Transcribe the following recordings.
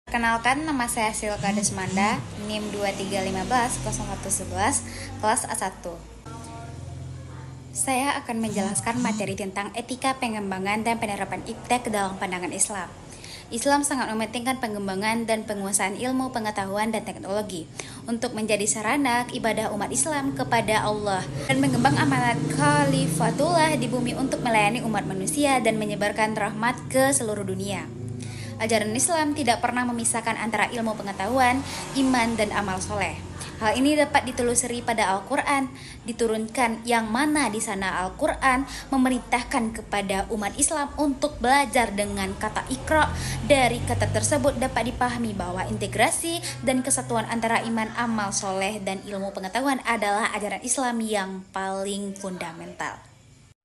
Kenalkan, nama saya Silka Desmanda, NIM 23150111, kelas A1. Saya akan menjelaskan materi tentang etika pengembangan dan penerapan iptek dalam pandangan Islam. Islam sangat mementingkan pengembangan dan penguasaan ilmu, pengetahuan, dan teknologi untuk menjadi sarana ibadah umat Islam kepada Allah dan mengembang amanat khalifatullah di bumi untuk melayani umat manusia dan menyebarkan rahmat ke seluruh dunia. Ajaran Islam tidak pernah memisahkan antara ilmu pengetahuan, iman, dan amal soleh. Hal ini dapat ditelusuri pada Al-Quran, diturunkan yang mana di sana Al-Quran memerintahkan kepada umat Islam untuk belajar dengan kata Iqra. Dari kata tersebut dapat dipahami bahwa integrasi dan kesatuan antara iman, amal soleh, dan ilmu pengetahuan adalah ajaran Islam yang paling fundamental.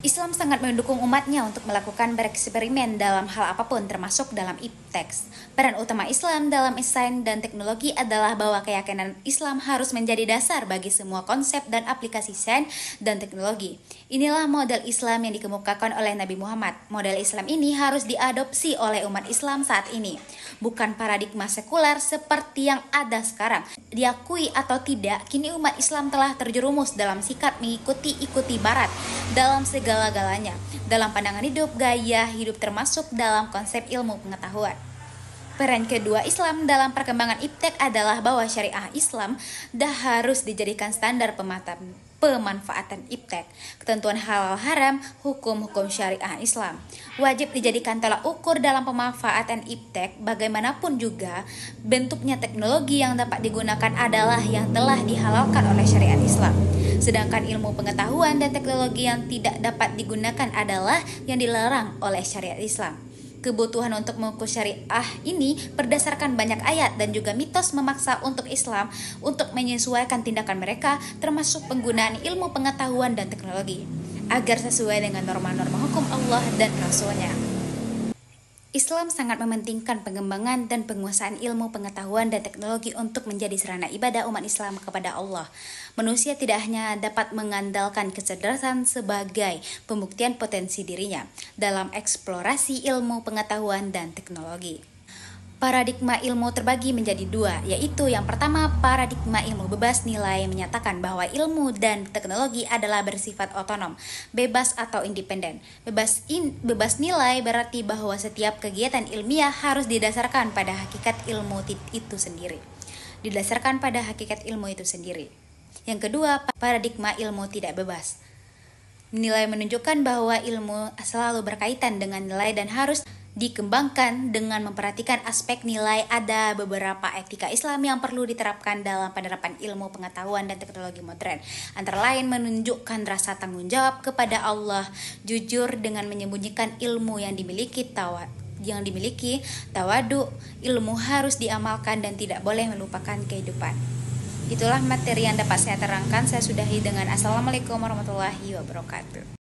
Islam sangat mendukung umatnya untuk melakukan bereksperimen dalam hal apapun termasuk dalam iptek. Peran utama Islam dalam sains dan teknologi adalah bahwa keyakinan Islam harus menjadi dasar bagi semua konsep dan aplikasi sains dan teknologi. Inilah model Islam yang dikemukakan oleh Nabi Muhammad. Model Islam ini harus diadopsi oleh umat Islam saat ini, bukan paradigma sekuler seperti yang ada sekarang. Diakui atau tidak, kini umat Islam telah terjerumus dalam sikap mengikuti Barat dalam segala-galanya, dalam pandangan hidup, gaya hidup, termasuk dalam konsep ilmu pengetahuan. Peran kedua Islam dalam perkembangan iptek adalah bahwa syariah Islam dah harus dijadikan standar pemanfaatan iptek. Ketentuan halal haram, hukum-hukum syariah Islam wajib dijadikan tolak ukur dalam pemanfaatan iptek. Bagaimanapun juga bentuknya, teknologi yang dapat digunakan adalah yang telah dihalalkan oleh syariat Islam. Sedangkan ilmu pengetahuan dan teknologi yang tidak dapat digunakan adalah yang dilarang oleh syariat Islam. Kebutuhan untuk mengukur syariah ini berdasarkan banyak ayat dan juga mitos memaksa untuk Islam untuk menyesuaikan tindakan mereka, termasuk penggunaan ilmu pengetahuan dan teknologi, agar sesuai dengan norma-norma hukum Allah dan Rasul-Nya. Islam sangat mementingkan pengembangan dan penguasaan ilmu pengetahuan dan teknologi untuk menjadi sarana ibadah umat Islam kepada Allah. Manusia tidak hanya dapat mengandalkan kecerdasan sebagai pembuktian potensi dirinya dalam eksplorasi ilmu pengetahuan dan teknologi. Paradigma ilmu terbagi menjadi dua, yaitu yang pertama, paradigma ilmu bebas nilai menyatakan bahwa ilmu dan teknologi adalah bersifat otonom, bebas atau independen. Bebas nilai berarti bahwa setiap kegiatan ilmiah harus didasarkan pada hakikat ilmu itu sendiri. Yang kedua, paradigma ilmu tidak bebas. Nilai menunjukkan bahwa ilmu selalu berkaitan dengan nilai dan harus dikembangkan dengan memperhatikan aspek nilai. Ada beberapa etika Islam yang perlu diterapkan dalam penerapan ilmu pengetahuan dan teknologi modern. Antara lain menunjukkan rasa tanggung jawab kepada Allah, jujur dengan menyembunyikan ilmu yang dimiliki, tawadu, ilmu harus diamalkan dan tidak boleh melupakan kehidupan. Itulah materi yang dapat saya terangkan. Saya sudahi dengan Assalamualaikum warahmatullahi wabarakatuh.